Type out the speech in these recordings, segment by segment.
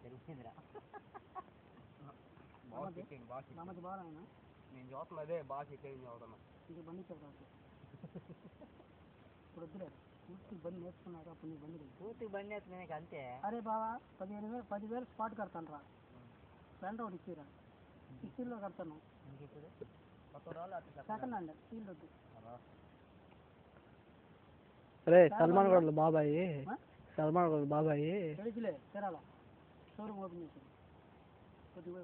తెలిసిందిరా నేను చూస్తున్నా అదే బాగా చెక్కింగ్ చదువుతున్నా ఇది బండి చెప్పాలి ఇప్పుడు వద్దులే పూర్తి బండి నేర్చుకున్నాక అప్పుడు నీ బండి పూర్తి బండి నేర్చుకున్నాక అంతే. అరే బావా 10,000 స్పాట్ కడతాను రా ఫ్రెండ్ ఒకటి ఇచ్చిరా ఇచ్చిలో కడతాను సెకండ్ హ్యాండ్ ఫీల్డ్ వద్దు. అరే సల్మాన్ గడ్ బాబాయ్ తెలుసులే తెరాల షోరూమ్ ఓపెన్ చేసి కొద్దిగా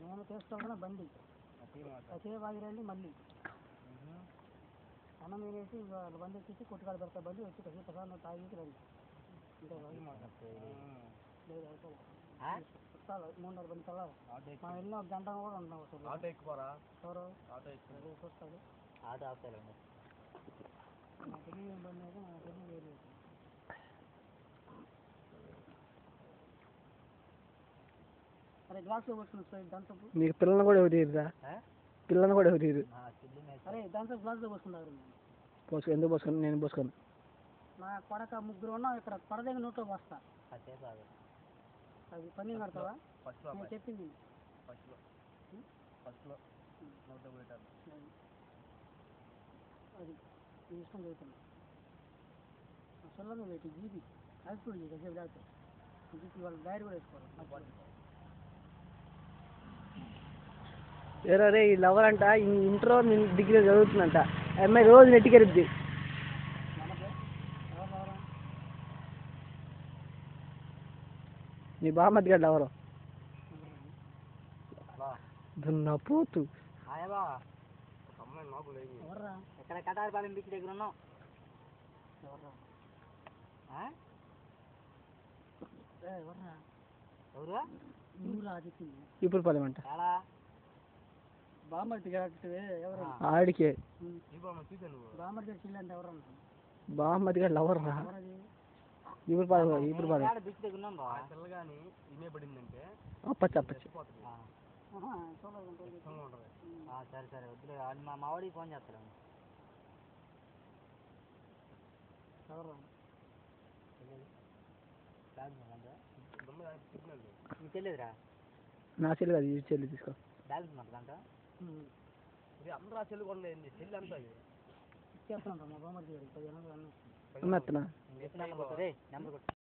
నేను తీసుకోవాలన్నా బండి అదే బాగిరండి మళ్ళీ అన్నం వేసి బండి వచ్చేసి కొట్టుకాడ పెడతా బండి వచ్చి కసి ప్రసాదం తాగేసి రండి మూడున్నర బండి కల్లా మనం వెళ్ళిన ఒక గంట కూడా ఉంటాం చూస్తాడు ఆటో ఆపుతాయండి బండి అయితే నా వేరు. అరే గ్లాస్లో పోసుకుని దాంతో నీకు పిల్లలను కూడా ఎవరు అరే దాంతో గ్లాస్లో పోసుకున్నారు ఎందుకు పోసుకొని నేను పోసుకొని నా కొడక ముగ్గురు ఉన్నాం ఇక్కడ పడదగ్గర నోట్లో పోస్తా అది పని కడతావా నేను చెప్పింది అది నీ ఇష్టం చదువుతున్నా సొల్లంగా పెట్టి జీబీ హైస్కూల్ చేసి లేకపోతే జీపీ వాళ్ళ డైరీ కూడా వేసుకోవాలి. వేరే ఈ లవర్ అంట ఇంటర్ డిగ్రీ చదువుతుందంట అమ్మాయి రోజు నెట్టికెరుద్ది. నీ బామ్మది గడ్డ ఎవరు దున్నా పోతు ఎక్కడ కటారిపాలెం బీచ్ దగ్గర ఉన్నాం. ఇప్పుడు పదమంట బామ్మర్ది ఎవరు ఆడికే బామ్మది గడ్డ ఎవరు రా ఇప్పుడు బీచ్ దగ్గర ఉన్నాం అప్పచ్చు సరే సరే వద్దులే మా మావాడికి ఫోన్ చేస్తాను. నీకు తెలియదురా నా చెల్లి కాదు ఈ చెల్లి తీసుకో బ్యాలెన్స్ మాట దాంట్లో అందరూ ఆ చెల్లి కొనలేదు చెల్లి అంతా ఇచ్చేస్తాను మా బామ్మర్ది గారికి 15 అమ్మేస్తున్నా నెంబర్ కొట్టు.